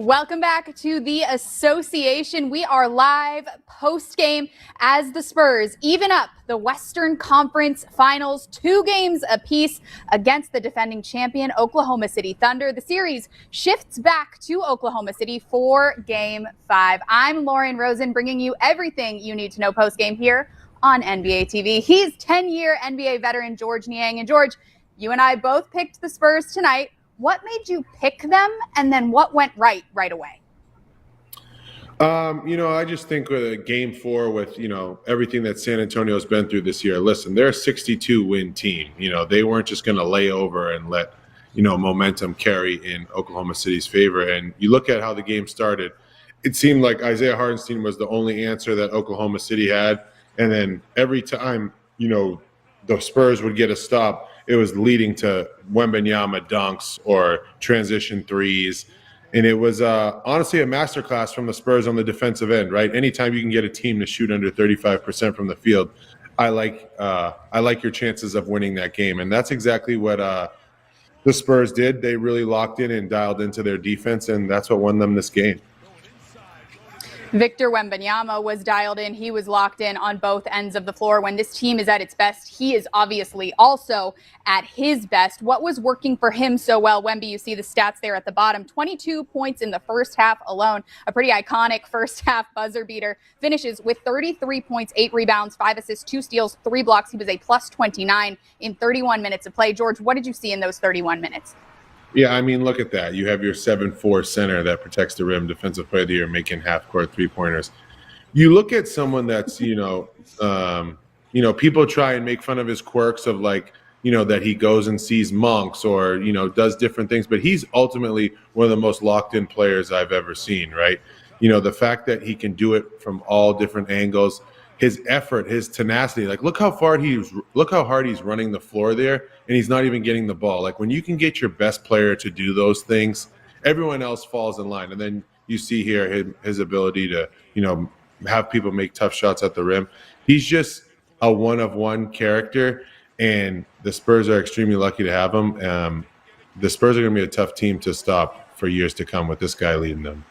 Welcome back to the association. We are live post-game as the Spurs even up the Western Conference Finals, 2 games apiece against the defending champion Oklahoma City Thunder. The series shifts back to Oklahoma City for Game 5. I'm Lauren Rosen, bringing you everything you need to know post-game here on NBA TV. He's 10-year NBA veteran George Niang. And George, you and I both picked the Spurs tonight. What made you pick them, and then what went right away? I just think with Game 4 with, everything that San Antonio's been through this year, listen, they're a 62-win team. They weren't just going to lay over and let, momentum carry in Oklahoma City's favor. And you look at how the game started, it seemed like Isaiah Hartenstein was the only answer that Oklahoma City had. And then every time, the Spurs would get a stop, it was leading to Wembanyama dunks or transition threes. And it was honestly a masterclass from the Spurs on the defensive end, right? Anytime you can get a team to shoot under 35% from the field, I like your chances of winning that game. And that's exactly what the Spurs did. They really locked in and dialed into their defense, and that's what won them this game. Victor Wembanyama was dialed in. He was locked in on both ends of the floor. When this team is at its best, he is obviously also at his best. What was working for him so well? Wemby, you see the stats there at the bottom. 22 points in the first half alone. A pretty iconic first half buzzer beater. Finishes with 33 points, 8 rebounds, 5 assists, 2 steals, 3 blocks. He was a plus 29 in 31 minutes of play. George, what did you see in those 31 minutes? Yeah, look at that. You have your 7'4" center that protects the rim, defensive player of the year, making half-court three-pointers. You look at someone that's, people try and make fun of his quirks of that he goes and sees monks or, does different things. But he's ultimately one of the most locked-in players I've ever seen, right? The fact that he can do it from all different angles, his effort, his tenacity. Look how hard he's running the floor there, and he's not even getting the ball. When you can get your best player to do those things, everyone else falls in line. And then you see here his ability to, have people make tough shots at the rim. He's just a one-of-one character, and the Spurs are extremely lucky to have him. The Spurs are going to be a tough team to stop for years to come with this guy leading them.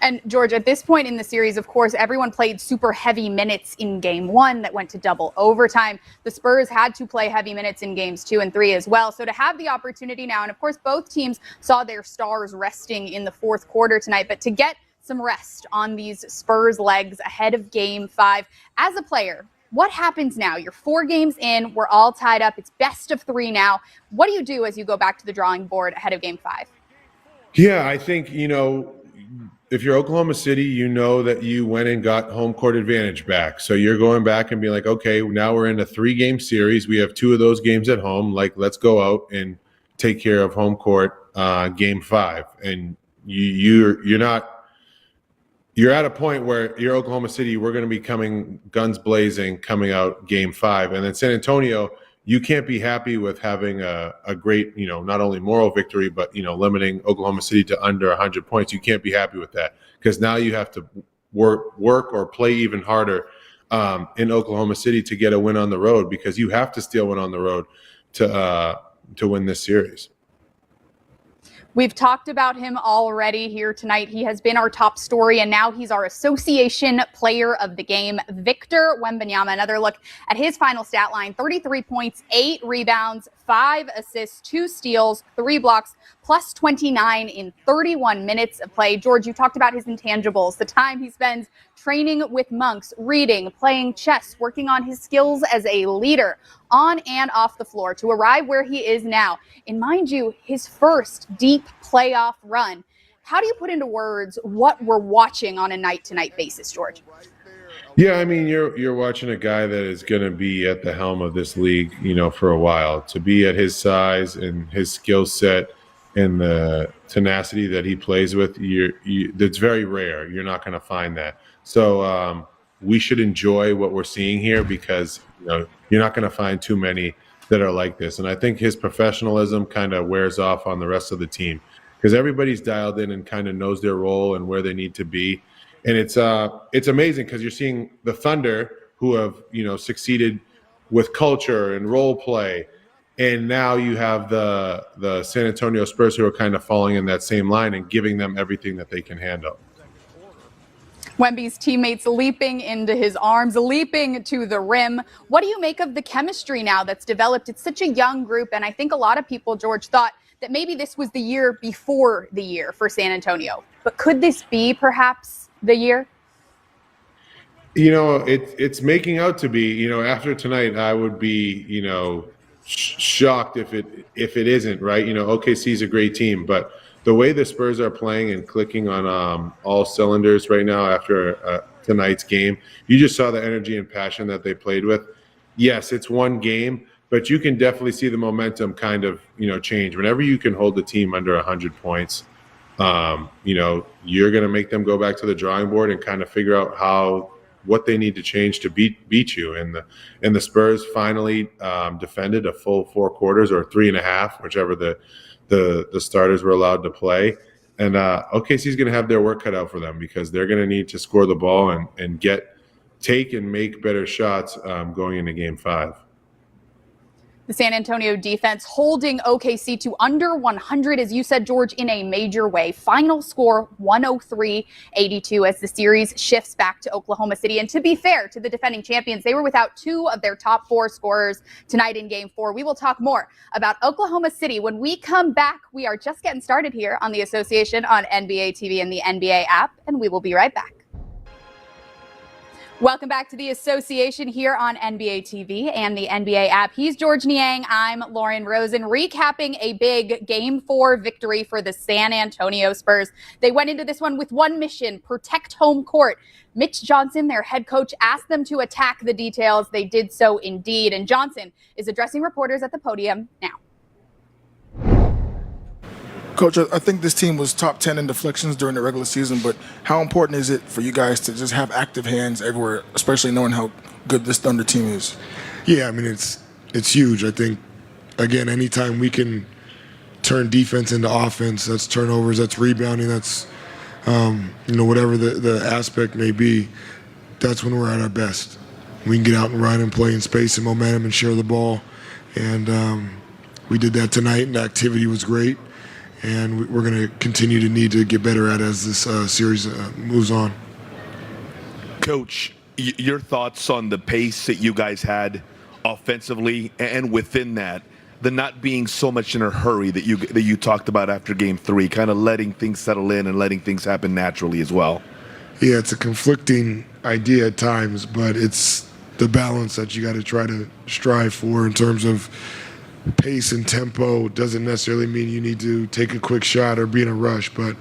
And George, at this point in the series, of course, everyone played super heavy minutes in Game 1 that went to double overtime. The Spurs had to play heavy minutes in Games 2 and 3 as well. So to have the opportunity now, and of course, both teams saw their stars resting in the fourth quarter tonight, but to get some rest on these Spurs legs ahead of Game 5, as a player, what happens now? You're 4 games in, we're all tied up, it's best of 3 now. What do you do as you go back to the drawing board ahead of Game 5? Yeah, I think, if you're Oklahoma City, you know that you went and got home court advantage back. So you're going back and being like, okay, now we're in a 3-game series. We have 2 of those games at home. Let's go out and take care of home court Game 5. And you're at a point where you're Oklahoma City. We're going to be coming guns blazing, coming out Game 5. And then San Antonio, you can't be happy with having a great, not only moral victory, but, limiting Oklahoma City to under 100 points. You can't be happy with that because now you have to work or play even harder in Oklahoma City to get a win on the road, because you have to steal one on the road to win this series. We've talked about him already here tonight. He has been our top story, and now he's our association player of the game, Victor Wembanyama. Another look at his final stat line: 33 points, 8 rebounds, 5 assists, 2 steals, 3 blocks, plus 29 in 31 minutes of play. George, you talked about his intangibles, the time he spends training with monks, reading, playing chess, working on his skills as a leader on and off the floor to arrive where he is now. And mind you, his first deep playoff run. How do you put into words what we're watching on a night-to-night basis, George? Yeah, you're watching a guy that is going to be at the helm of this league, for a while. To be at his size and his skill set and the tenacity that he plays with, that's very rare. You're not going to find that. So we should enjoy what we're seeing here, because you're not going to find too many that are like this. And I think his professionalism kind of wears off on the rest of the team, because everybody's dialed in and kind of knows their role and where they need to be. And it's amazing because you're seeing the Thunder, who have succeeded with culture and role play, And now you have the San Antonio Spurs who are kind of falling in that same line and giving them everything that they can handle. Wemby's teammates leaping into his arms, leaping to the rim. What do you make of the chemistry now that's developed? It's such a young group, and I think a lot of people, George, thought that maybe this was the year before the year for San Antonio. But could this be perhaps the year? You know, it's making out to be. You know, after tonight, I would be, shocked if it isn't, right. OKC is a great team, but the way the Spurs are playing and clicking on all cylinders right now after tonight's game, you just saw the energy and passion that they played with. Yes, it's one game, but you can definitely see the momentum kind of change whenever you can hold the team under 100 points. You're going to make them go back to the drawing board and kind of figure out what they need to change to beat you. And the Spurs finally defended a full 4 quarters or 3.5, whichever the starters were allowed to play. And OKC is going to have their work cut out for them because they're going to need to score the ball and take and make better shots going into Game 5. The San Antonio defense holding OKC to under 100, as you said, George, in a major way. Final score 103-82 as the series shifts back to Oklahoma City. And to be fair to the defending champions, they were without 2 of their top 4 scorers tonight in Game 4. We will talk more about Oklahoma City when we come back. We are just getting started here on the Association on NBA TV and the NBA app, and we will be right back. Welcome back to the Association here on NBA TV and the NBA app. He's George Niang. I'm Lauren Rosen, recapping a big Game 4 victory for the San Antonio Spurs. They went into this one with one mission: protect home court. Mitch Johnson, their head coach, asked them to attack the details. They did so indeed. And Johnson is addressing reporters at the podium now. Coach, I think this team was top 10 in deflections during the regular season, but how important is it for you guys to just have active hands everywhere, especially knowing how good this Thunder team is? Yeah, I mean, it's huge. I think, again, anytime we can turn defense into offense, that's turnovers, that's rebounding, that's, whatever the aspect may be, that's when we're at our best. We can get out and run and play in space and momentum and share the ball. And we did that tonight, and the activity was great. And we're going to continue to need to get better at it as this series moves on. Coach, your thoughts on the pace that you guys had offensively, and within that, the not being so much in a hurry that you talked about after Game 3, kind of letting things settle in and letting things happen naturally as well. Yeah, it's a conflicting idea at times, but it's the balance that you got to try to strive for in terms of pace and tempo. Doesn't necessarily mean you need to take a quick shot or be in a rush, but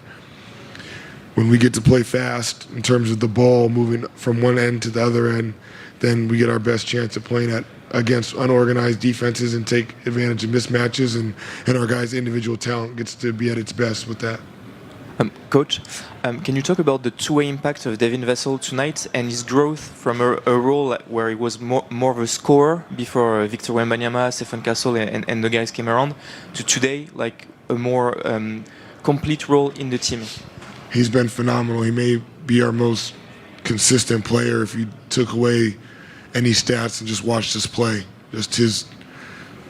when we get to play fast in terms of the ball moving from one end to the other end, then we get our best chance of playing against unorganized defenses and take advantage of mismatches, and our guys' individual talent gets to be at its best with that. Coach, can you talk about the two-way impact of Devin Vassell tonight and his growth from a role where he was more of a scorer before Victor Wembanyama, Stephen Castle, and the guys came around, to today, like a more complete role in the team? He's been phenomenal. He may be our most consistent player if you took away any stats and just watched us play. Just his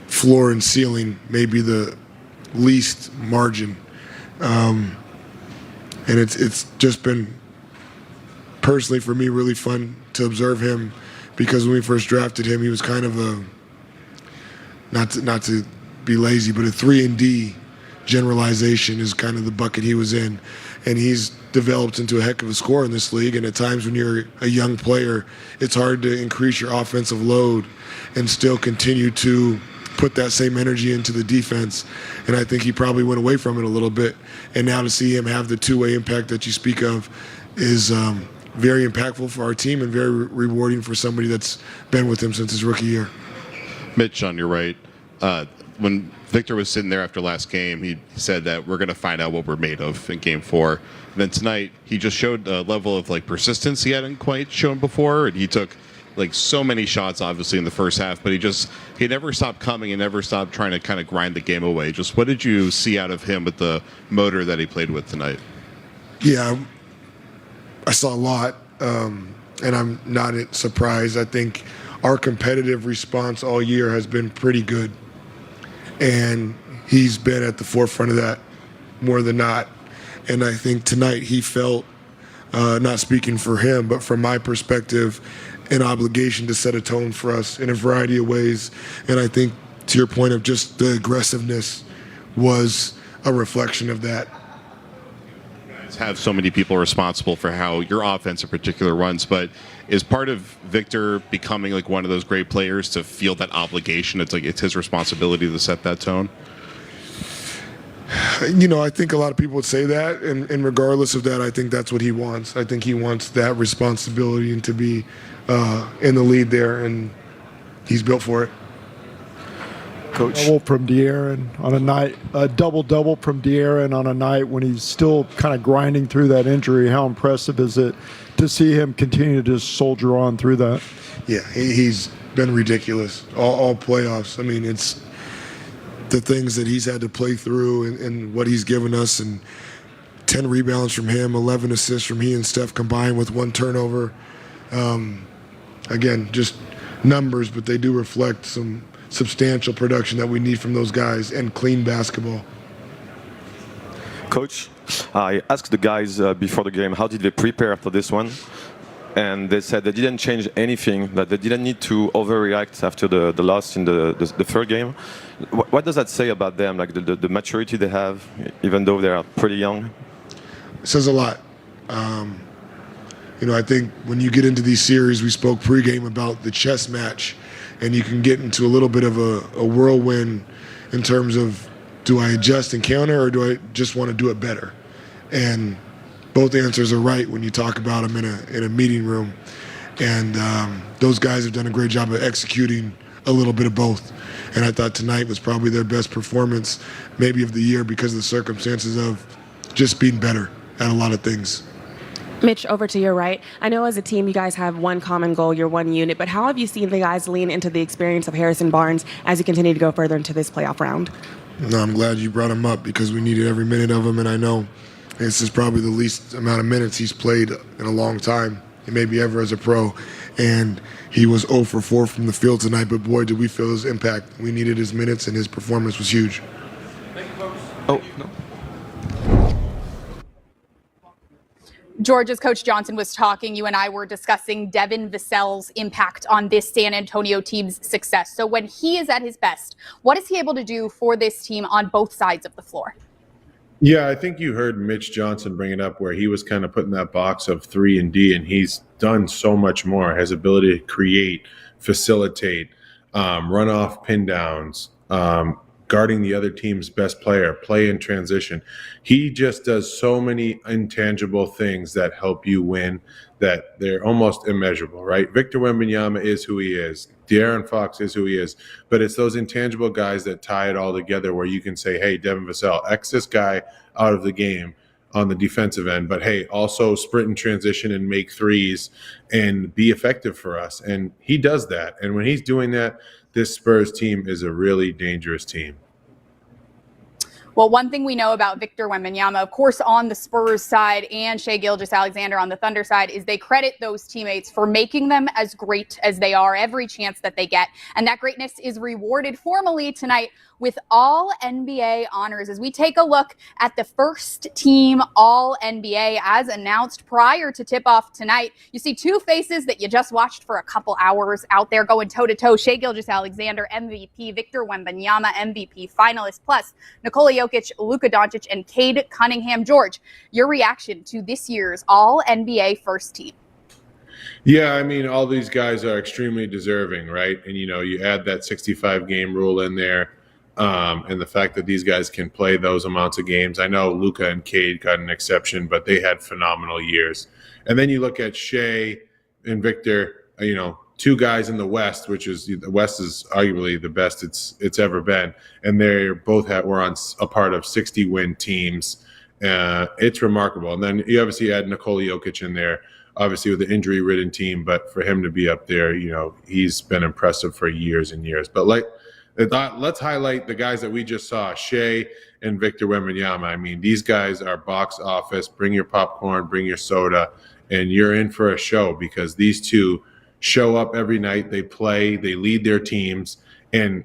floor and ceiling may be the least margin. And it's just been, personally for me, really fun to observe him, because when we first drafted him, he was kind of a, not to be lazy, but a 3-and-D generalization is kind of the bucket he was in. And he's developed into a heck of a scorer in this league. And at times when you're a young player, it's hard to increase your offensive load and still continue to put that same energy into the defense. And I think he probably went away from it a little bit. And now to see him have the two-way impact that you speak of is very impactful for our team and very rewarding for somebody that's been with him since his rookie year. Mitch, on your right, when Victor was sitting there after last game, he said that we're going to find out what we're made of in Game 4. And then tonight, he just showed a level of persistence he hadn't quite shown before, and he took so many shots, obviously, in the first half, but he never stopped coming and never stopped trying to kind of grind the game away. Just what did you see out of him with the motor that he played with tonight? Yeah, I saw a lot, and I'm not surprised. I think our competitive response all year has been pretty good. and he's been at the forefront of that more than not. And I think tonight he felt, not speaking for him, but from my perspective, an obligation to set a tone for us in a variety of ways. And I think, to your point of just the aggressiveness, was a reflection of that. Have so many people responsible for how your offense in particular runs, but is part of Victor becoming like one of those great players to feel that obligation? It's like it's his responsibility to set that tone. I think a lot of people would say that, and regardless of that, I think that's what he wants. I think he wants that responsibility and to be in the lead there, and he's built for it. Coach. Double from De'Aaron on a night, a double from De'Aaron on a night when he's still kind of grinding through that injury. How impressive is it to see him continue to just soldier on through that? Yeah, he's been ridiculous all playoffs. I mean, it's the things that he's had to play through and what he's given us, and 10 rebounds from him, 11 assists from he and Steph combined with 1 turnover. Again, just numbers, but they do reflect some substantial production that we need from those guys and clean basketball. Coach, I asked the guys before the game how did they prepare for this one, and they said they didn't change anything, that they didn't need to overreact after the loss in the third game. What does that say about them, like the maturity they have, even though they are pretty young? It says a lot. I think when you get into these series, we spoke pregame about the chess match, and you can get into a little bit of a whirlwind in terms of, do I adjust and counter, or do I just want to do it better? And both answers are right when you talk about them in a meeting room. And those guys have done a great job of executing a little bit of both. And I thought tonight was probably their best performance, maybe of the year, because of the circumstances of just being better at a lot of things. Mitch, over to your right. I know as a team you guys have one common goal, you're one unit, but how have you seen the guys lean into the experience of Harrison Barnes as you continue to go further into this playoff round? No, I'm glad you brought him up, because we needed every minute of him, and I know this is probably the least amount of minutes he's played in a long time, and maybe ever as a pro. And he was 0 for 4 from the field tonight, but boy, did we feel his impact. We needed his minutes, and his performance was huge. Oh, no. George, as Coach Johnson was talking, you and I were discussing Devin Vassell's impact on this San Antonio team's success. So when he is at his best, what is he able to do for this team on both sides of the floor? Yeah, I think you heard Mitch Johnson bring it up, where he was kind of put in that box of 3 and D, and he's done so much more. His ability to create, facilitate, run off pin downs, guarding the other team's best player, play in transition. He just does so many intangible things that help you win that they're almost immeasurable, right? Victor Wembanyama is who he is. De'Aaron Fox is who he is. But it's those intangible guys that tie it all together, where you can say, hey, Devin Vassell, X this guy out of the game on the defensive end, but hey, also sprint and transition and make threes and be effective for us. And he does that. And when he's doing that, this Spurs team is a really dangerous team. Well, one thing we know about Victor Wembanyama, of course, on the Spurs side and Shai Gilgeous-Alexander on the Thunder side, is they credit those teammates for making them as great as they are every chance that they get. And that greatness is rewarded formally tonight with All-NBA honors. As we take a look at the first team All-NBA as announced prior to tip-off tonight, you see 2 faces that you just watched for a couple hours out there going toe-to-toe. Shai Gilgeous-Alexander, MVP. Victor Wembanyama, MVP finalist. Plus, Nikola Jokic, Luka Doncic, and Cade Cunningham. George, your reaction to this year's All-NBA first team? Yeah, I mean, all these guys are extremely deserving, right? And, you add that 65-game rule in there. And the fact that these guys can play those amounts of games. I know Luka and Cade got an exception, but they had phenomenal years. And then you look at Shai and Victor, 2 guys in the West, the West is arguably the best it's ever been. And they both were on a part of 60-win teams. It's remarkable. And then you obviously add Nikola Jokic in there, obviously with the injury-ridden team. But for him to be up there, he's been impressive for years and years. But let's highlight the guys that we just saw, Shai and Victor Wembanyama. I mean, these guys are box office. Bring your popcorn, bring your soda, and you're in for a show, because these two show up every night. They play, they lead their teams. And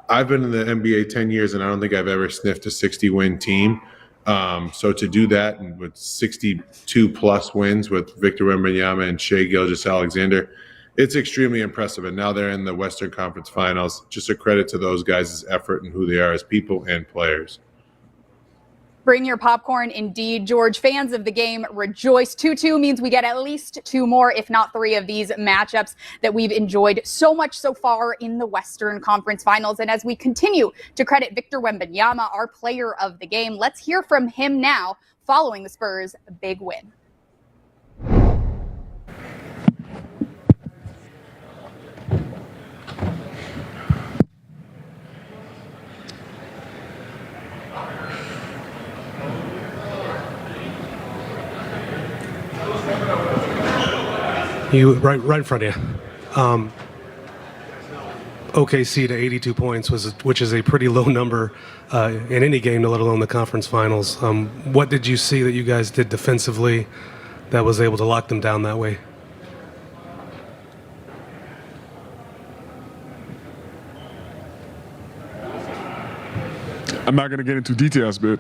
I've been in the NBA 10 years, and I don't think I've ever sniffed a 60-win team. So to do that and with 62-plus wins with Victor Wembanyama and Shai Gilgeous-Alexander, it's extremely impressive. And now they're in the Western Conference Finals. Just a credit to those guys' effort and who they are as people and players. Bring your popcorn indeed, George. Fans of the game rejoice. 2-2 means we get at least 2 more, if not 3 of these matchups that we've enjoyed so much so far in the Western Conference Finals. And as we continue to credit Victor Wembanyama, our player of the game, let's hear from him now following the Spurs' big win. You right in front of you. OKC to 82 points which is a pretty low number in any game, let alone the conference finals. What did you see that you guys did defensively that was able to lock them down that way? I'm not going to get into details, but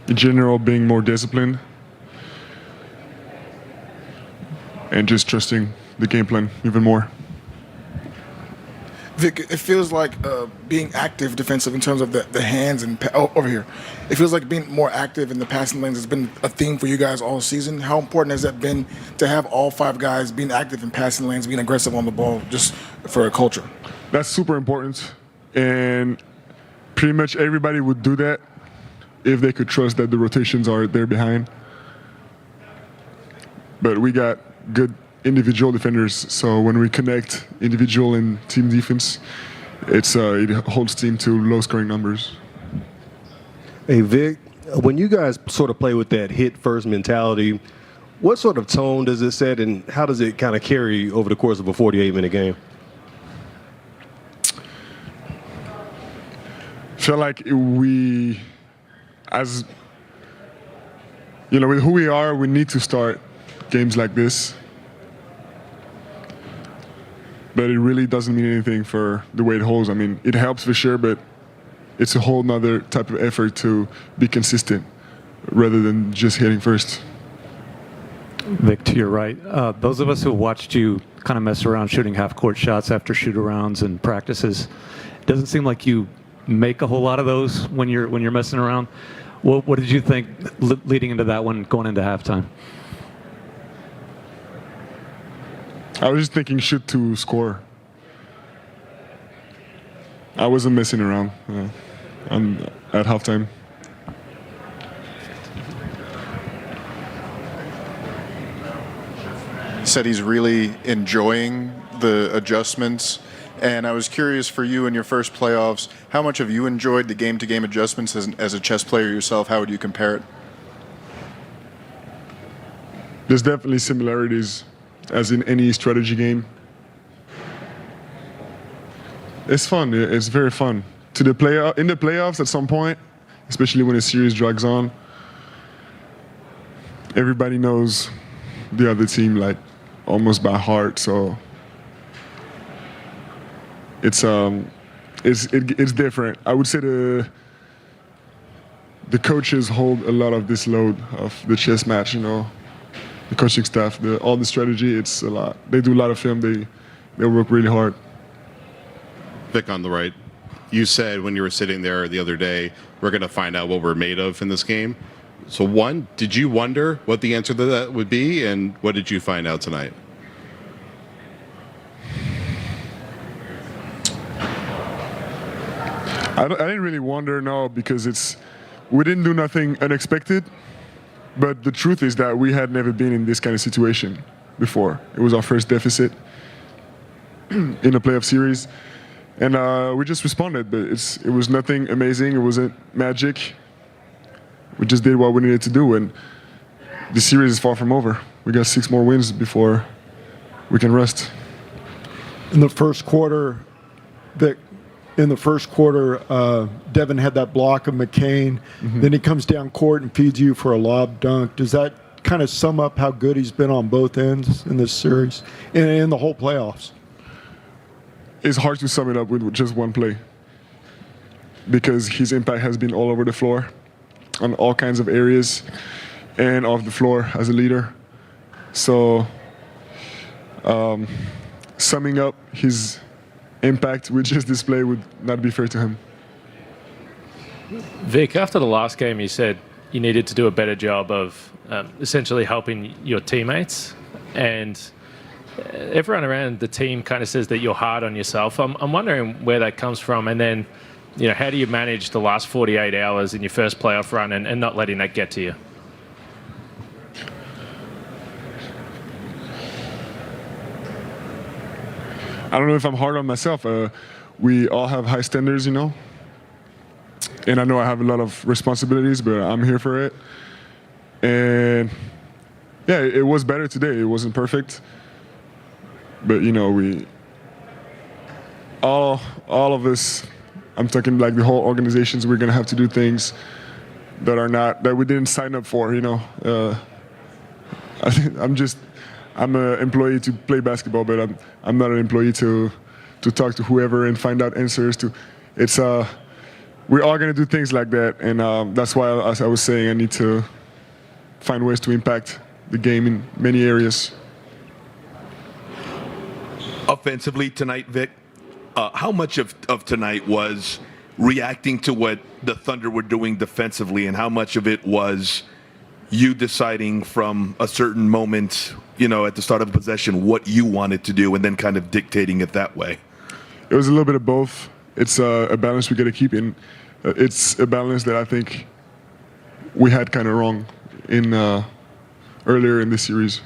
in general, being more disciplined and just trusting the game plan even more. Vic, it feels like being active defensive in terms of the hands and over here. It feels like being more active in the passing lanes has been a theme for you guys all season. How important has that been to have all 5 guys being active in passing lanes, being aggressive on the ball, just for a culture? That's super important, and pretty much everybody would do that if they could trust that the rotations are there behind. But we got good individual defenders, so when we connect individual and team defense, it holds team to low-scoring numbers. Hey, Vic, when you guys sort of play with that hit-first mentality, what sort of tone does it set, and how does it kind of carry over the course of a 48-minute game? I feel like we, as you know, with who we are, we need to start games like this. But it really doesn't mean anything for the way it holds. I mean, it helps for sure, but it's a whole nother type of effort to be consistent rather than just hitting first. Vic, to your right, those of us who watched you kind of mess around shooting half-court shots after shoot-arounds and practices, it doesn't seem like you make a whole lot of those when you're messing around. What did you think leading into that one, going into halftime? I was just thinking shoot to score. I wasn't messing around at halftime. Said he's really enjoying the adjustments, and I was curious for you in your first playoffs, how much have you enjoyed the game-to-game adjustments as a chess player yourself? How would you compare it? There's definitely similarities, as in any strategy game. It's fun. It's very fun. In the playoffs, at some point, especially when a series drags on, everybody knows the other team like almost by heart. So it's different. I would say the coaches hold a lot of this load of the chess match. You know, the coaching staff, all the strategy. It's a lot. They do a lot of film. They work really hard. Vic on the right, you said when you were sitting there the other day, we're going to find out what we're made of in this game. So one, did you wonder what the answer to that would be, and what did you find out tonight? I didn't really wonder, no, because we didn't do nothing unexpected. But the truth is that we had never been in this kind of situation before. It was our first deficit in a playoff series. And we just responded, but it was nothing amazing. It wasn't magic. We just did what we needed to do, and the series is far from over. We got 6 more wins before we can rest. In the first quarter, Devin had that block of McCain. Mm-hmm. Then he comes down court and feeds you for a lob dunk. Does that kind of sum up how good he's been on both ends in this series and in the whole playoffs? it's hard to sum it up with just one play because his impact has been all over the floor on all kinds of areas and off the floor as a leader. So summing up his impact with just this play would not be fair to him. Vic, after the last game, you said you needed to do a better job of essentially helping your teammates, and everyone around the team kind of says that you're hard on yourself. I'm wondering where that comes from, and then, how do you manage the last 48 hours in your first playoff run and not letting that get to you? I don't know if I'm hard on myself. We all have high standards, and I know I have a lot of responsibilities, but I'm here for it. And yeah, it was better today. It wasn't perfect, but we all of us. I'm talking like the whole organizations. We're gonna have to do things that we didn't sign up for. I'm an employee to play basketball, but I'm not an employee to talk to whoever and find out answers to. We're all gonna do things like that, and that's why, as I was saying, I need to find ways to impact the game in many areas. Offensively tonight, Vic, how much of tonight was reacting to what the Thunder were doing defensively, and how much of it was you deciding from a certain moment, at the start of a possession, what you wanted to do and then kind of dictating it that way? It was a little bit of both. It's a balance we got to keep in. It's a balance that I think we had kind of wrong in earlier in this series.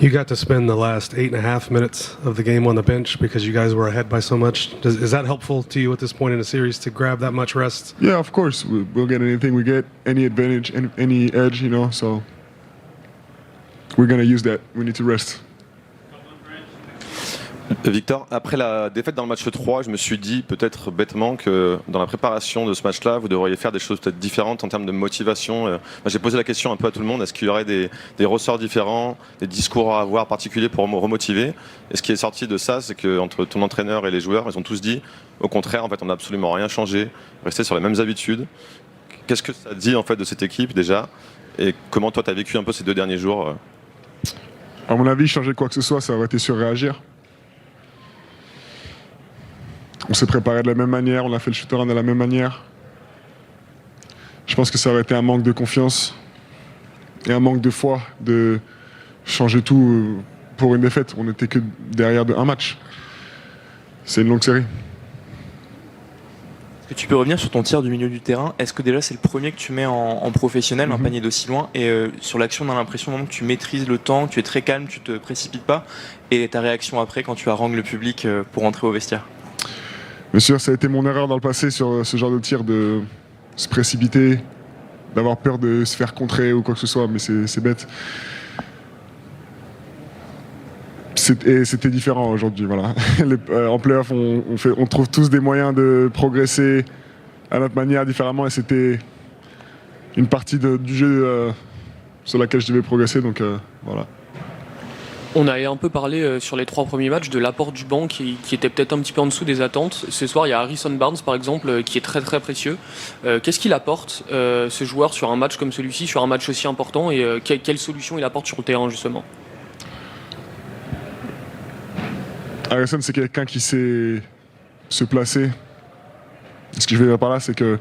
You got to spend the last 8.5 minutes of the game on the bench because you guys were ahead by so much. Is that helpful to you at this point in the series to grab that much rest? Yeah, of course. We'll get anything we get, any advantage, any edge, so we're going to use that. We need to rest. Victor, après la défaite dans le match 3, je me suis dit peut-être bêtement que dans la préparation de ce match-là, vous devriez faire des choses peut-être différentes en termes de motivation. J'ai posé la question un peu à tout le monde, est-ce qu'il y aurait des ressorts différents, des discours à avoir particuliers pour remotiver? Et ce qui est sorti de ça, c'est qu'entre ton entraîneur et les joueurs, ils ont tous dit, au contraire, en fait, on n'a absolument rien changé, rester sur les mêmes habitudes. Qu'est-ce que ça dit en fait de cette équipe déjà? Et comment toi tu as vécu un peu ces 2 derniers jours? À mon avis, changer quoi que ce soit, ça aurait été surréagir. On s'est préparé de la même manière, on a fait le shoot-around de la même manière. Je pense que ça aurait été un manque de confiance et un manque de foi de changer tout pour une défaite. On n'était que derrière un match. C'est une longue série. Est-ce que tu peux revenir sur ton tir du milieu du terrain? Est-ce que déjà c'est le premier que tu mets en professionnel, un panier d'aussi loin? Et sur l'action, on a l'impression vraiment que tu maîtrises le temps, que tu es très calme, tu te précipites pas. Et ta réaction après quand tu harangues le public pour rentrer au vestiaire? Bien sûr, ça a été mon erreur dans le passé sur ce genre de tir, de se précipiter, d'avoir peur de se faire contrer ou quoi que ce soit, mais c'est bête. C'était différent aujourd'hui, voilà. En playoff, on trouve tous des moyens de progresser à notre manière différemment, et c'était une partie du jeu sur laquelle je devais progresser, donc voilà. On a un peu parlé sur les 3 premiers matchs de l'apport du banc qui était peut-être un petit peu en dessous des attentes. Ce soir, il y a Harrison Barnes, par exemple, qui est très très précieux. Qu'est-ce qu'il apporte, ce joueur, sur un match comme celui-ci, sur un match aussi important, et quelle solution il apporte sur le terrain, justement? Harrison, c'est quelqu'un qui sait se placer. Ce que je veux dire par là, c'est qu'il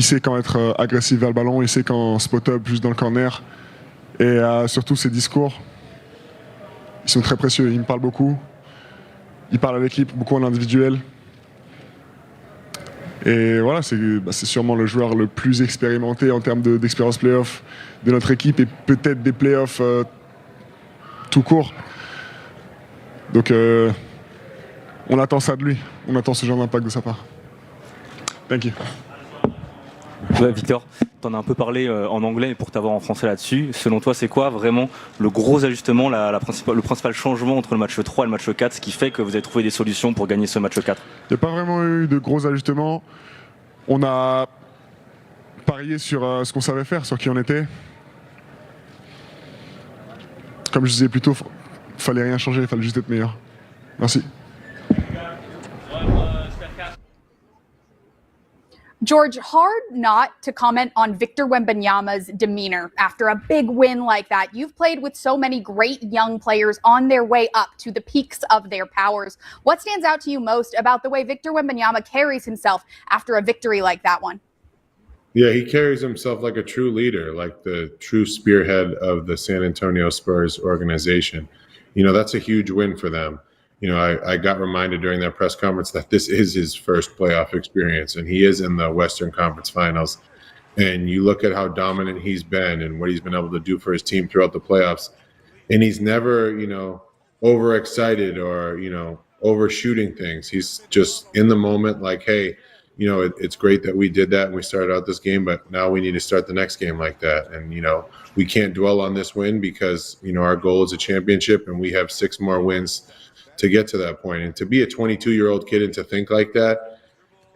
sait quand être agressif vers le ballon, il sait quand spot-up juste dans le corner, et surtout ses discours. Ils sont très précieux, il me parle beaucoup. Il parle à l'équipe, beaucoup en individuel. Et voilà, c'est sûrement le joueur le plus expérimenté en termes d'expérience playoff de notre équipe, et peut-être des playoffs tout court. Donc on attend ça de lui, on attend ce genre d'impact de sa part. Thank you. Ouais, Victor, tu en as un peu parlé en anglais, mais pour t'avoir en français là-dessus, selon toi, c'est quoi vraiment le gros ajustement, le principal changement entre le match 3 et le match 4, ce qui fait que vous avez trouvé des solutions pour gagner ce match 4? Il n'y a pas vraiment eu de gros ajustements. On a parié sur ce qu'on savait faire, sur qui on était. Comme je disais plus tôt, il fallait rien changer, il fallait juste être meilleur. Merci. George, hard not to comment on Victor Wembanyama's demeanor after a big win like that. You've played with so many great young players on their way up to the peaks of their powers. What stands out to you most about the way Victor Wembanyama carries himself after a victory like that one? Yeah, he carries himself like a true leader, like the true spearhead of the San Antonio Spurs organization. You know, that's a huge win for them. You know, I got reminded during that press conference that this is his first playoff experience, and he is in the Western Conference Finals. And you look at how dominant he's been and what he's been able to do for his team throughout the playoffs. And he's never, you know, overexcited or, you know, overshooting things. He's just in the moment like, hey, you know, it's great that we did that and we started out this game, but now we need to start the next game like that. And, you know, we can't dwell on this win because, you know, our goal is a championship and we have 6 more wins to get to that point. And to be a 22-year-old kid and to think like that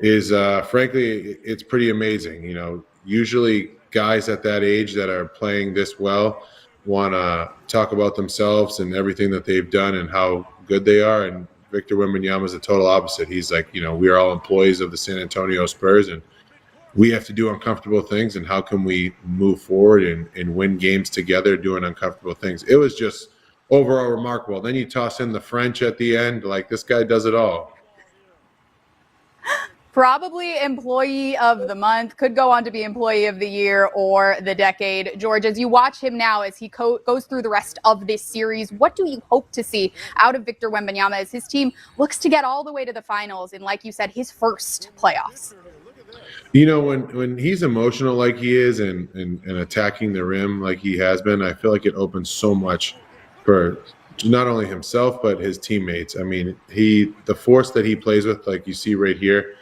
is, frankly, it's pretty amazing. You know, usually guys at that age that are playing this well want to talk about themselves and everything that they've done and how good they are. And Victor Wembanyama is the total opposite. He's like, you know, we are all employees of the San Antonio Spurs and we have to do uncomfortable things. And how can we move forward and win games together doing uncomfortable things? It was just overall remarkable. Then you toss in the French at the end, like this guy does it all. Probably employee of the month, could go on to be employee of the year or the decade. George, as you watch him now, as he goes through the rest of this series, what do you hope to see out of Victor Wembanyama as his team looks to get all the way to the finals in, like you said, his first playoffs? You know, when he's emotional like he is and attacking the rim like he has been, I feel like it opens so much for not only himself but his teammates. I mean, the force that he plays with, like you see right here,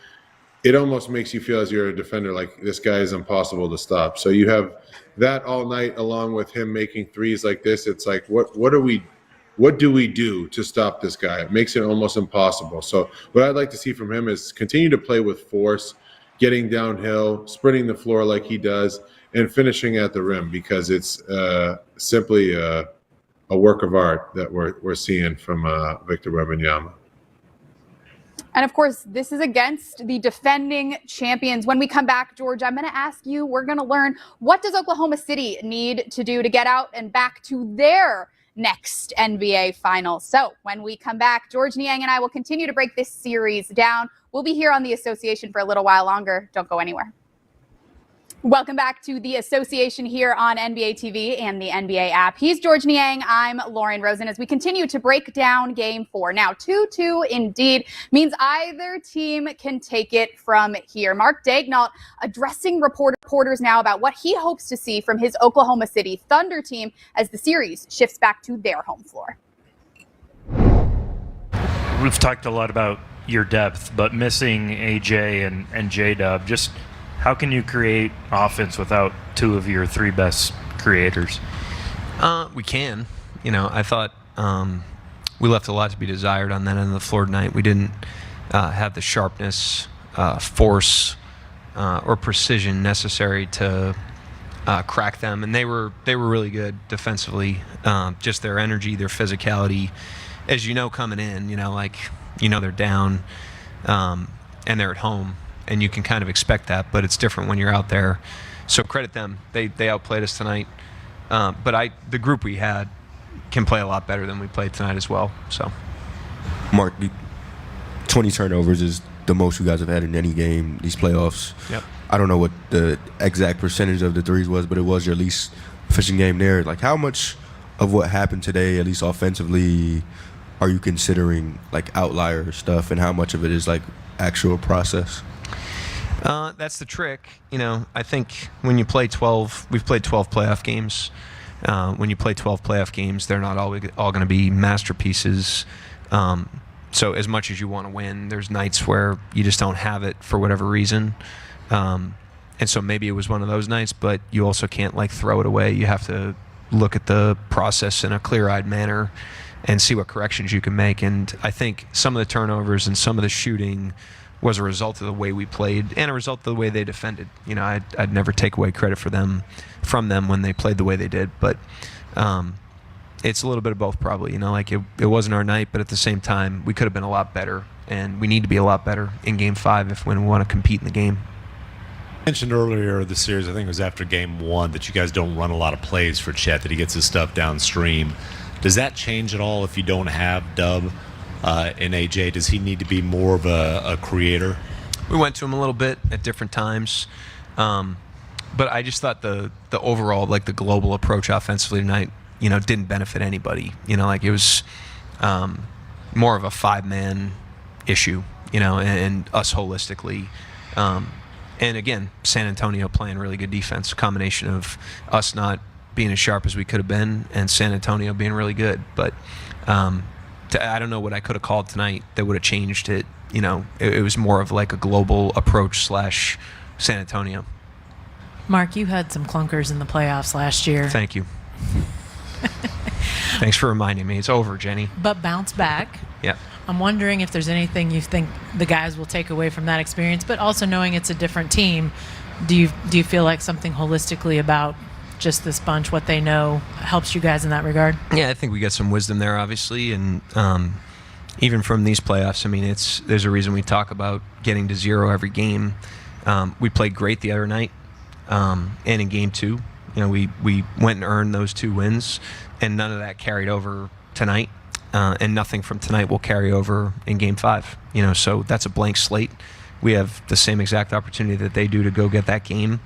it almost makes you feel as you're a defender like this guy is impossible to stop. So you have that all night along with him making threes like this. It's like what do we do to stop this guy? It makes it almost impossible. So what I'd like to see from him is continue to play with force, getting downhill, sprinting the floor like he does, and finishing at the rim, because it's simply a work of art that we're seeing from Victor Wembanyama. And of course, this is against the defending champions. When we come back, George, I'm going to ask you, we're going to learn, what does Oklahoma City need to do to get out and back to their next NBA Finals? So when we come back, George Niang and I will continue to break this series down. We'll be here on the Association for a little while longer. Don't go anywhere. Welcome back to the Association here on NBA TV and the NBA app. He's George Niang. I'm Lauren Rosen as we continue to break down Game 4. Now, 2-2 indeed means either team can take it from here. Mark Daigneault addressing reporters now about what he hopes to see from his Oklahoma City Thunder team as the series shifts back to their home floor. We've talked a lot about your depth, but missing AJ and J-Dub, just how can you create offense without 2 of your 3 best creators? We can. You know, I thought we left a lot to be desired on that end of the floor tonight. We didn't have the sharpness, force, or precision necessary to crack them, and they were really good defensively. Just their energy, their physicality, as you know, coming in. You know, like they're down, and they're at home. And you can kind of expect that, but it's different when you're out there. So credit them. They outplayed us tonight. But the group we had can play a lot better than we played tonight as well. So, Mark, 20 turnovers is the most you guys have had in any game these playoffs. Yep. I don't know what the exact percentage of the threes was, but it was your least efficient game there. Like, how much of what happened today, at least offensively, are you considering like outlier stuff, and how much of it is like actual process? That's the trick. You know, I think when you play 12, we've played 12 playoff games. When you play 12 playoff games, they're not all going to be masterpieces. So as much as you want to win, there's nights where you just don't have it for whatever reason. And so maybe it was one of those nights, but you also can't like throw it away. You have to look at the process in a clear-eyed manner and see what corrections you can make. And I think some of the turnovers and some of the shooting was a result of the way we played and a result of the way they defended. You know, I'd never take away credit from them when they played the way they did. But it's a little bit of both probably. Like it wasn't our night, but at the same time, we could have been a lot better, and we need to be a lot better in Game 5 when we want to compete in the game. You mentioned earlier the series, I think it was after Game 1, that you guys don't run a lot of plays for Chet, that he gets his stuff downstream. Does that change at all if you don't have Dub and AJ? Does he need to be more of a creator? We went to him a little bit at different times, but I just thought the overall, like the global approach offensively tonight, didn't benefit anybody. Like it was more of a 5-man issue, and us holistically. And again, San Antonio playing really good defense, a combination of us not being as sharp as we could have been and San Antonio being really good. But I don't know what I could have called tonight that would have changed it. It was more of like a global approach / San Antonio. Mark, you had some clunkers in the playoffs last year. Thank you. Thanks for reminding me. It's over, Jenny. But bounce back. Yeah. I'm wondering if there's anything you think the guys will take away from that experience, but also knowing it's a different team, do you feel like something holistically about just this bunch, what they know, helps you guys in that regard? Yeah, I think we got some wisdom there, obviously, and even from these playoffs, I mean, there's a reason we talk about getting to 0 every game. We played great the other night, and in Game 2, we went and earned those 2 wins, and none of that carried over tonight. And nothing from tonight will carry over in Game 5. So that's a blank slate. We have the same exact opportunity that they do to go get that game.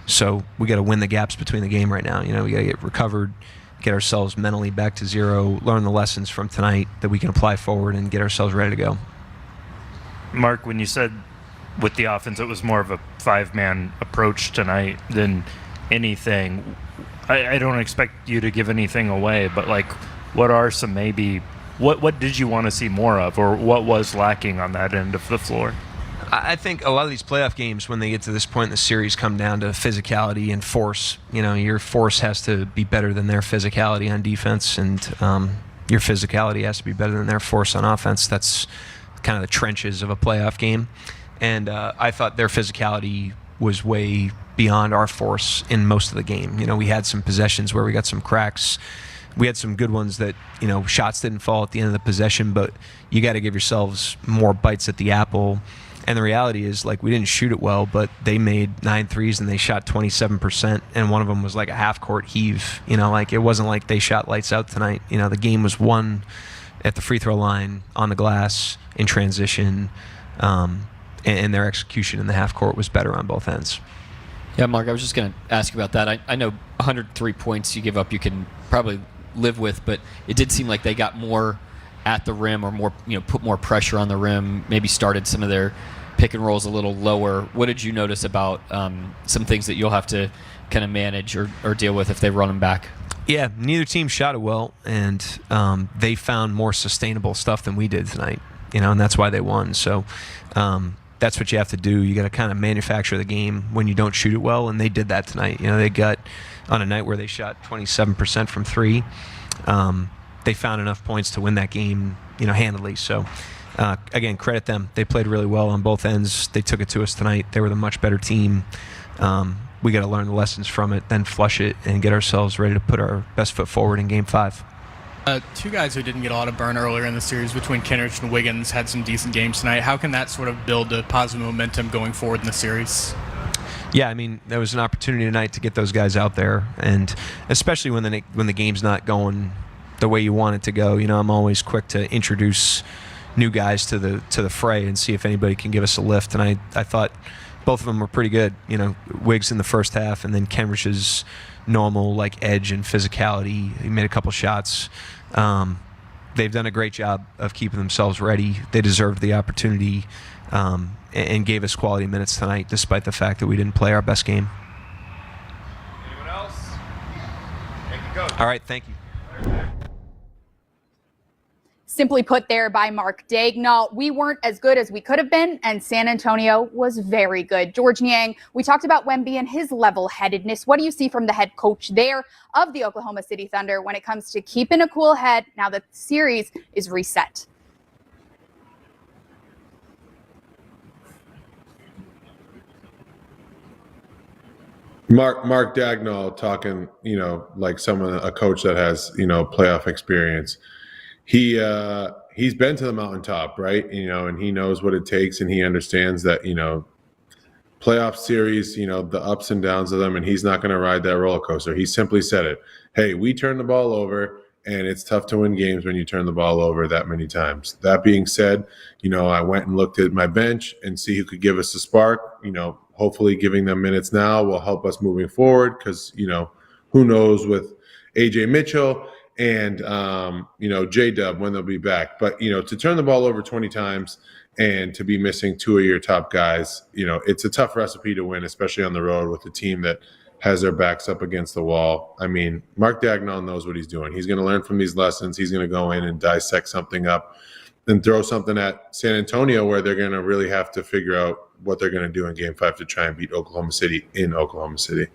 So we got to win the gaps between the game right now. We got to get recovered, get ourselves mentally back to 0, learn the lessons from tonight that we can apply forward and get ourselves ready to go. Mark, when you said with the offense it was more of a 5-man approach tonight than anything, I don't expect you to give anything away, but like, what are some maybe... What did you want to see more of, or what was lacking on that end of the floor? I think a lot of these playoff games, when they get to this point in the series, come down to physicality and force. Your force has to be better than their physicality on defense, and your physicality has to be better than their force on offense. That's kind of the trenches of a playoff game. And I thought their physicality was way beyond our force in most of the game. We had some possessions where we got some cracks. We had some good ones that, shots didn't fall at the end of the possession, but you got to give yourselves more bites at the apple. And the reality is, like, we didn't shoot it well, but they made 9 threes and they shot 27%, and one of them was like a half-court heave. It wasn't like they shot lights out tonight. The game was won at the free throw line, on the glass, in transition, and their execution in the half-court was better on both ends. Yeah, Mark, I was just going to ask you about that. I know 103 points you give up, you can probably live with, but it did seem like they got more at the rim, or more, put more pressure on the rim, maybe started some of their pick and rolls a little lower. What did you notice about some things that you'll have to kind of manage or deal with if they run them back? Yeah, neither team shot it well, and they found more sustainable stuff than we did tonight, and that's why they won. So that's what you have to do. You got to kind of manufacture the game when you don't shoot it well, and they did that tonight. They got, on a night where they shot 27% from 3, they found enough points to win that game, handily. So, again, credit them. They played really well on both ends. They took it to us tonight. They were the much better team. We got to learn the lessons from it, then flush it, and get ourselves ready to put our best foot forward in Game 5. 2 guys who didn't get a lot of burn earlier in the series, between Kenrich and Wiggins, had some decent games tonight. How can that sort of build a positive momentum going forward in the series? Yeah, I mean, there was an opportunity tonight to get those guys out there, and especially when the game's not going the way you want it to go. I'm always quick to introduce new guys to the fray and see if anybody can give us a lift. And I thought both of them were pretty good. Wiggs in the first half, and then Kenrich's normal edge and physicality. He made a couple shots. They've done a great job of keeping themselves ready. They deserved the opportunity. And gave us quality minutes tonight, despite the fact that we didn't play our best game. Anyone else? Thank you, Coach. All right, thank you. Simply put there by Mark Daigneault, we weren't as good as we could have been, and San Antonio was very good. George Niang, we talked about Wemby and his level-headedness. What do you see from the head coach there of the Oklahoma City Thunder when it comes to keeping a cool head now that the series is reset? Mark Daigneault talking, like a coach that has, playoff experience. He's been to the mountaintop, right? And he knows what it takes, and he understands that, playoff series, the ups and downs of them, and he's not going to ride that roller coaster. He simply said it. Hey, we turn the ball over, and it's tough to win games when you turn the ball over that many times. That being said, I went and looked at my bench and see who could give us a spark. Hopefully giving them minutes now will help us moving forward because, who knows with AJ Mitchell and, J-Dub when they'll be back. But, to turn the ball over 20 times and to be missing 2 of your top guys, it's a tough recipe to win, especially on the road with a team that has their backs up against the wall. I mean, Mark Daigneault knows what he's doing. He's going to learn from these lessons. He's going to go in and dissect something up and throw something at San Antonio where they're going to really have to figure out what they're going to do in Game 5 to try and beat Oklahoma City in Oklahoma City.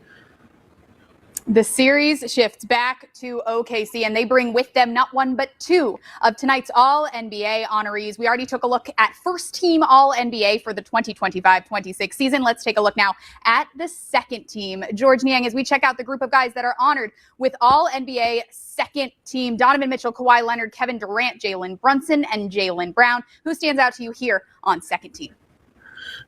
The series shifts back to OKC, and they bring with them not one but two of tonight's All-NBA honorees. We already took a look at first-team All-NBA for the 2025-26 season. Let's take a look now at the second team. George Niang, as we check out the group of guys that are honored with All-NBA second team, Donovan Mitchell, Kawhi Leonard, Kevin Durant, Jalen Brunson, and Jaylen Brown. Who stands out to you here on second team?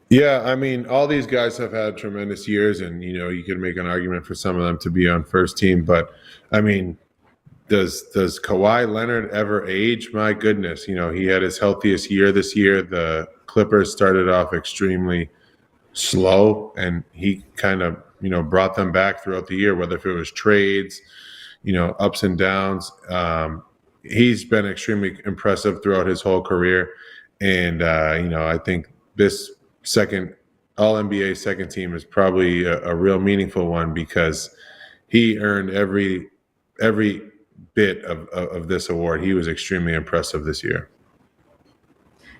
Yeah, I mean, all these guys have had tremendous years, and, you can make an argument for some of them to be on first team. But, I mean, does Kawhi Leonard ever age? My goodness. He had his healthiest year this year. The Clippers started off extremely slow, and he kind of, brought them back throughout the year, whether if it was trades, ups and downs. He's been extremely impressive throughout his whole career. And, I think this second All-NBA second team is probably a real meaningful one because he earned every bit of this award. He was extremely impressive this year.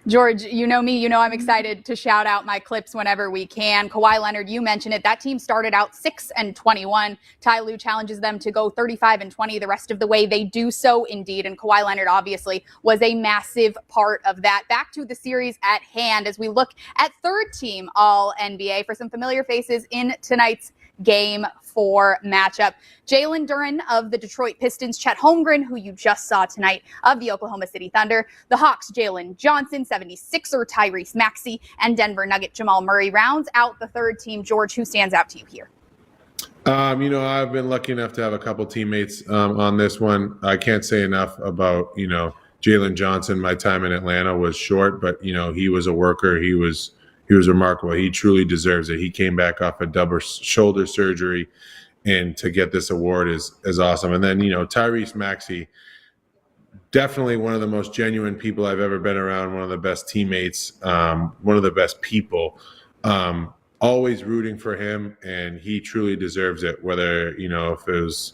George, you know me, I'm excited to shout out my clips whenever we can. Kawhi Leonard, you mentioned it. That team started out 6-21. Ty Lue challenges them to go 35-20 the rest of the way. They do so indeed. And Kawhi Leonard obviously was a massive part of that. Back to the series at hand as we look at third team All-NBA for some familiar faces in tonight's Game 4 matchup. Jalen Duren of the Detroit Pistons, Chet Holmgren, who you just saw tonight, of the Oklahoma City Thunder, the Hawks, Jalen Johnson, 76er Tyrese Maxey, and Denver Nugget Jamal Murray rounds out the third team. George, who stands out to you here? I've been lucky enough to have a couple teammates on this one. I can't say enough about, Jalen Johnson. My time in Atlanta was short, but, he was a worker. He was remarkable. He truly deserves it. He came back off a double shoulder surgery, and to get this award is awesome. And then, Tyrese Maxey, definitely one of the most genuine people I've ever been around, one of the best teammates, one of the best people. Always rooting for him, and he truly deserves it, whether, if it was,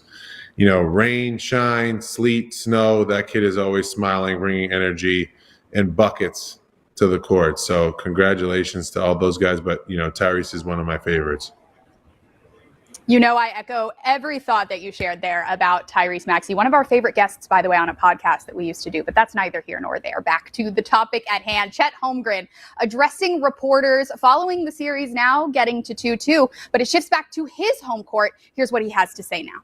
rain, shine, sleet, snow, that kid is always smiling, bringing energy and buckets to the court. So congratulations to all those guys. But, Tyrese is one of my favorites. I echo every thought that you shared there about Tyrese Maxey, one of our favorite guests, by the way, on a podcast that we used to do, but that's neither here nor there. Back to the topic at hand. Chet Holmgren addressing reporters following the series now getting to 2-2, but it shifts back to his home court. Here's what he has to say now.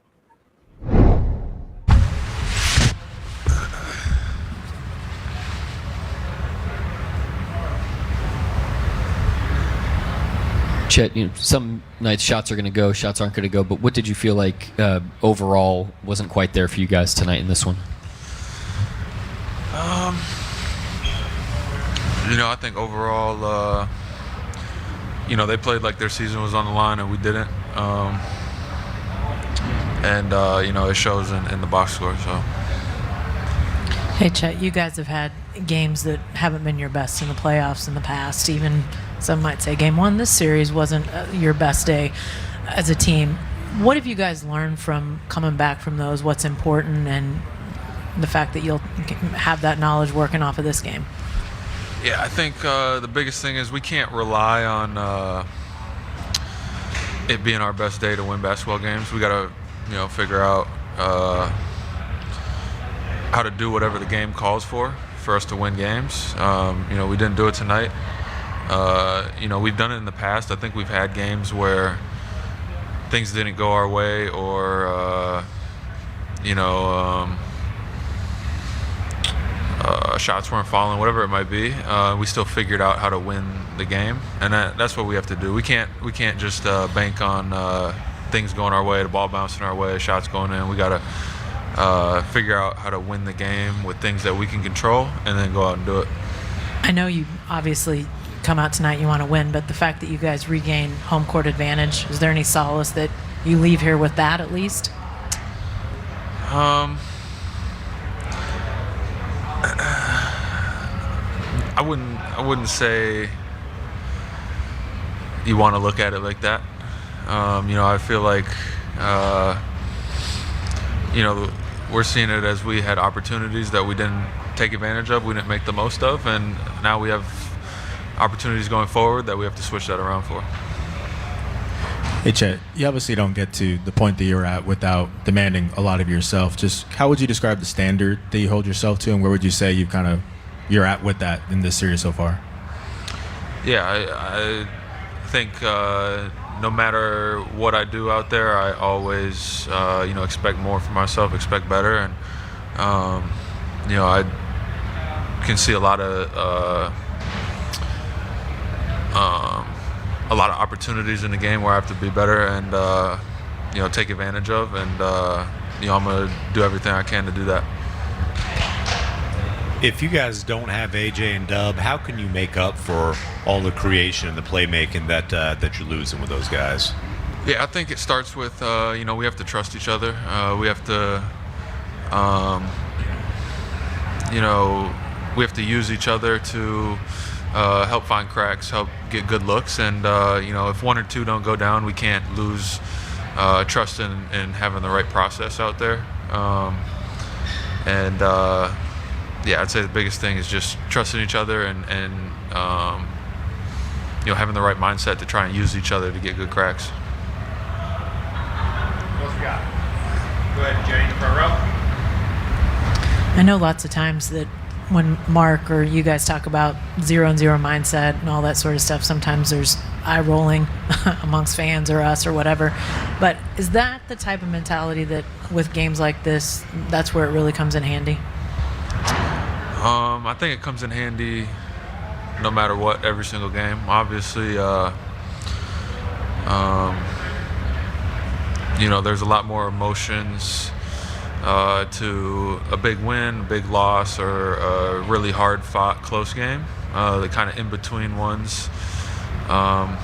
Chet, some nights shots are going to go, shots aren't going to go, but what did you feel like overall wasn't quite there for you guys tonight in this one? I think overall, they played like their season was on the line and we didn't. It shows in the box score. So. Hey, Chet, you guys have had games that haven't been your best in the playoffs in the past. Even some might say Game 1, this series wasn't your best day as a team. What have you guys learned from coming back from those? What's important, and the fact that you'll have that knowledge working off of this game? Yeah, I think the biggest thing is we can't rely on it being our best day to win basketball games. We got to, figure out how to do whatever the game calls for us to win games. We didn't do it tonight. We've done it in the past. I think we've had games where, things didn't go our way, or shots weren't falling, whatever it might be, we still figured out how to win the game, and that's what we have to do. We can't just bank on things going our way, the ball bouncing our way, shots going in. We got to figure out how to win the game with things that we can control, and then go out and do it. I know you obviously come out tonight, you want to win, but the fact that you guys regain home court advantage, is there any solace that you leave here with that at least? I wouldn't say you want to look at it like that. I feel like we're seeing it as we had opportunities that we didn't take advantage of, we didn't make the most of, and now we have opportunities going forward that we have to switch that around for. Hey, Chet, you obviously don't get to the point that you're at without demanding a lot of yourself. Just how would you describe the standard that you hold yourself to, and where would you say you're at with that in this series so far? Yeah, I think no matter what I do out there, I always expect more from myself, expect better, and I can see a lot of opportunities in the game where I have to be better and take advantage of, and I'm going to do everything I can to do that. If you guys don't have AJ and Dub, how can you make up for all the creation and the playmaking that you're losing with those guys? Yeah, I think it starts with we have to trust each other. We have to we have to use each other to help find cracks, help get good looks, and if one or two don't go down, we can't lose trust in having the right process out there. I'd say the biggest thing is just trusting each other and having the right mindset to try and use each other to get good cracks. What else we got? Go ahead, Jenny, in the front row. I know lots of times that when Mark or you guys talk about 0-0 mindset and all that sort of stuff, sometimes there's eye rolling amongst fans or us or whatever. But is that the type of mentality that with games like this, that's where it really comes in handy? I think it comes in handy no matter what, every single game. Obviously, there's a lot more emotions to a big win, a big loss, or a really hard-fought close game. The kind of in-between ones don't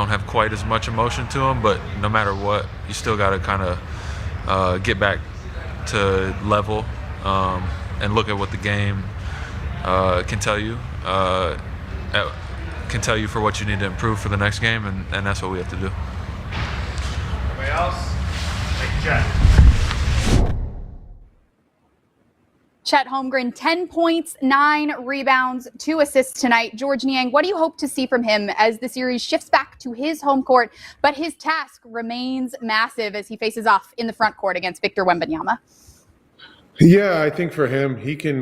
have quite as much emotion to them, but no matter what, you still got to kind of get back to level and look at what the game can tell you. Can tell you for what you need to improve for the next game, and that's what we have to do. Anybody else? Chet. Chet Holmgren, 10 points, 9 rebounds, 2 assists tonight. George Niang, what do you hope to see from him as the series shifts back to his home court, but his task remains massive as he faces off in the front court against Victor Wembanyama? Yeah, I think for him, he can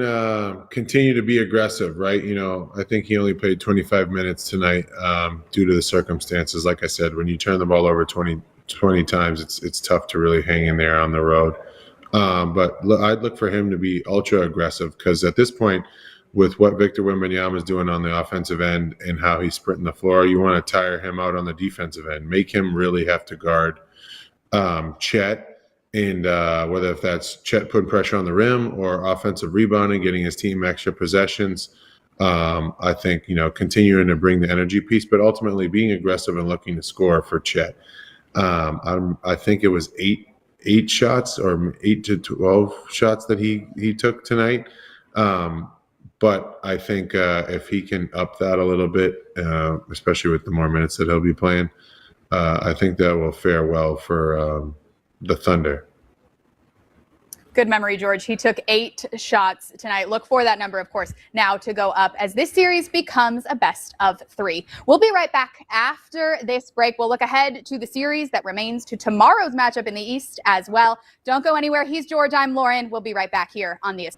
continue to be aggressive, right? I think he only played 25 minutes tonight due to the circumstances. Like I said, when you turn the ball over 20 times, it's tough to really hang in there on the road. But I'd look for him to be ultra aggressive, because at this point, with what Victor Wembanyama is doing on the offensive end and how he's sprinting the floor, you want to tire him out on the defensive end, make him really have to guard Chet. And whether if that's Chet putting pressure on the rim or offensive rebounding, getting his team extra possessions, I think, continuing to bring the energy piece, but ultimately being aggressive and looking to score for Chet. I think it was eight shots or 8 to 12 shots that he took tonight. But I think if he can up that a little bit, especially with the more minutes that he'll be playing, I think that will fare well for the Thunder. Good memory, George. He took 8 shots tonight. Look for that number, of course, now to go up as this series becomes a best of 3. We'll be right back after this break. We'll look ahead to the series that remains to tomorrow's matchup in the East as well. Don't go anywhere. He's George. I'm Lauren. We'll be right back here on the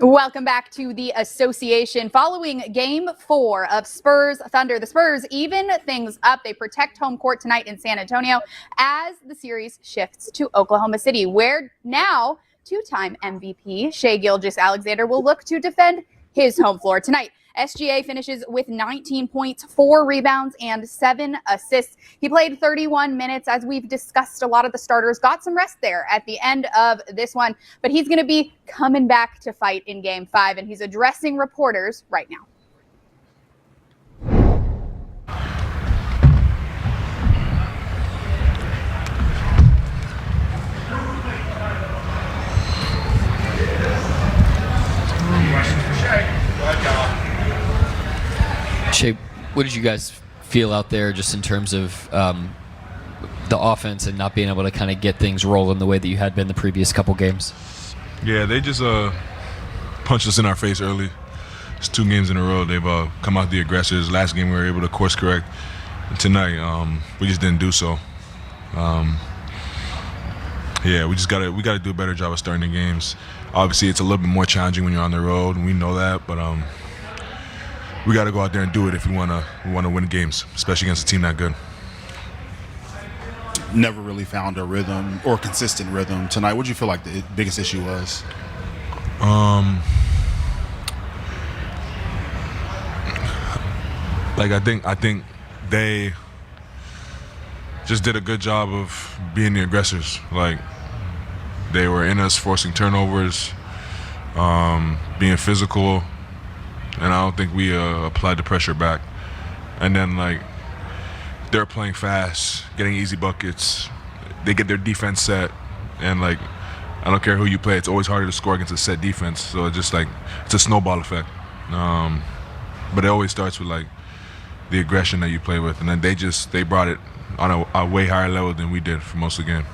Welcome back to the association. Following game 4 of Spurs Thunder, the Spurs even things up. They protect home court tonight in San Antonio as the series shifts to Oklahoma City, where now two-time MVP Shai Gilgeous-Alexander will look to defend his home floor tonight. SGA finishes with 19 points, 4 rebounds, and 7 assists. He played 31 minutes, as we've discussed. A lot of the starters got some rest there at the end of this one, but he's going to be coming back to fight in Game 5, and he's addressing reporters right now. Shai, what did you guys feel out there just in terms of the offense and not being able to kind of get things rolling the way that you had been the previous couple games? Yeah, they just punched us in our face early. It's 2 games in a row. They've come out the aggressors. Last game we were able to course correct. Tonight we just didn't do so. Yeah, we gotta do a better job of starting the games. Obviously, it's a little bit more challenging when you're on the road, and we know that. But we got to go out there and do it if we want to win games, especially against a team that good. Never really found a rhythm or consistent rhythm tonight. What do you feel like the biggest issue was? I think they just did a good job of being the aggressors. Like, they were in us, forcing turnovers, being physical. And I don't think we applied the pressure back. And then, like, they're playing fast, getting easy buckets. They get their defense set. And, like, I don't care who you play, it's always harder to score against a set defense. So it's just, like, it's a snowball effect. But it always starts with, like, the aggression that you play with. And then they brought it on a way higher level than we did for most of the game.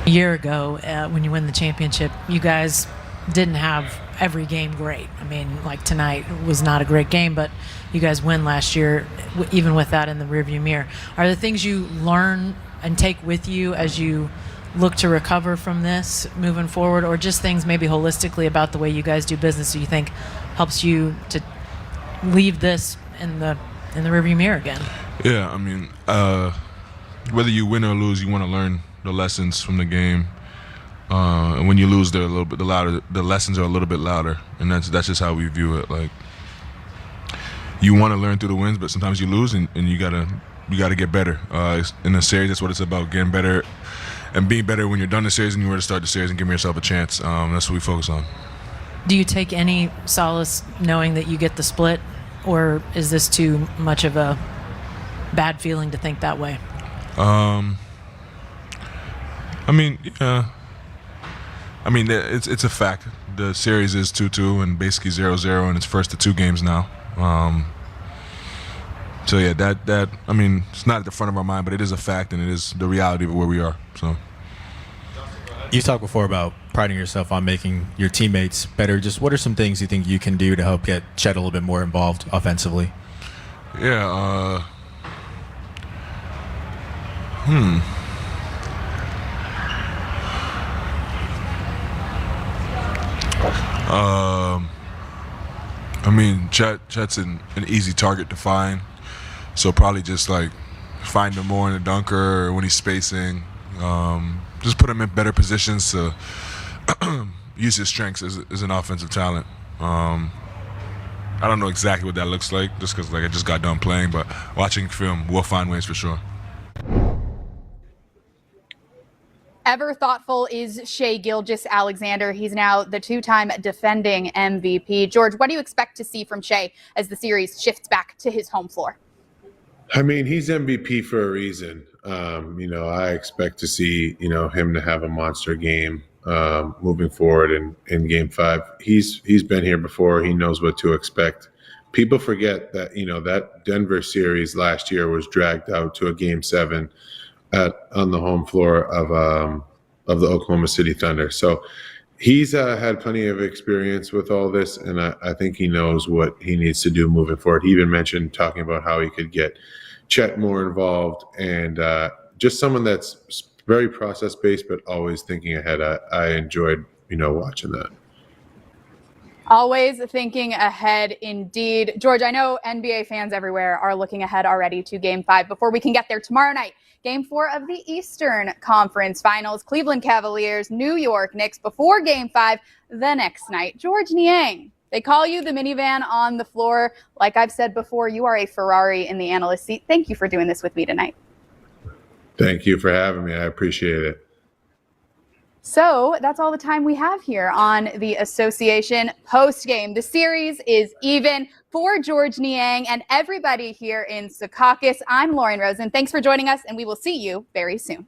A year ago, when you win the championship, you guys didn't have every game great. I mean, like tonight was not a great game, but you guys win last year, even with that in the rearview mirror. Are there things you learn and take with you as you look to recover from this moving forward, or just things maybe holistically about the way you guys do business that you think helps you to leave this in the rearview mirror again? Yeah, I mean, whether you win or lose, you want to learn the lessons from the game. And when you lose, they're a little bit louder. The lessons are a little bit louder, and that's just how we view it. Like, you want to learn through the wins, but sometimes you lose, and you gotta get better. In the series, that's what it's about: getting better and being better when you're done the series and you're ready to start the series and giving yourself a chance. That's what we focus on. Do you take any solace knowing that you get the split, or is this too much of a bad feeling to think that way? I mean, it's a fact. The series is 2-2 and basically 0-0, and it's first to 2 games now. So yeah, that I mean, it's not at the front of our mind, but it is a fact, and it is the reality of where we are. So. You talked before about priding yourself on making your teammates better. Just what are some things you think you can do to help get Chet a little bit more involved offensively? Yeah. I mean, Chet's an easy target to find, so probably just like find him more in the dunker or when he's spacing. Just put him in better positions to use his strengths as an offensive talent. I don't know exactly what that looks like, just because I just got done playing, but watching film, we'll find ways for sure. Ever thoughtful is Shai Gilgeous-Alexander. He's now the 2-time defending MVP. George, what do you expect to see from Shai as the series shifts back to his home floor? I mean, he's MVP for a reason. I expect to see, him to have a monster game moving forward in Game 5. He's been here before. He knows what to expect. People forget that, that Denver series last year was dragged out to a Game 7 on the home floor of the Oklahoma City Thunder. So he's had plenty of experience with all this, and I think he knows what he needs to do moving forward. He even mentioned talking about how he could get Chet more involved and just someone that's very process based, but always thinking ahead. I enjoyed, watching that. Always thinking ahead indeed. George, I know NBA fans everywhere are looking ahead already to Game 5. Before we can get there tomorrow night, Game 4 of the Eastern Conference Finals, Cleveland Cavaliers, New York Knicks. Before Game 5, the next night, George Niang. They call you the minivan on the floor. Like I've said before, you are a Ferrari in the analyst seat. Thank you for doing this with me tonight. Thank you for having me. I appreciate it. So that's all the time we have here on the Association postgame. The series is even for George Niang and everybody here in Secaucus. I'm Lauren Rosen. Thanks for joining us, and we will see you very soon.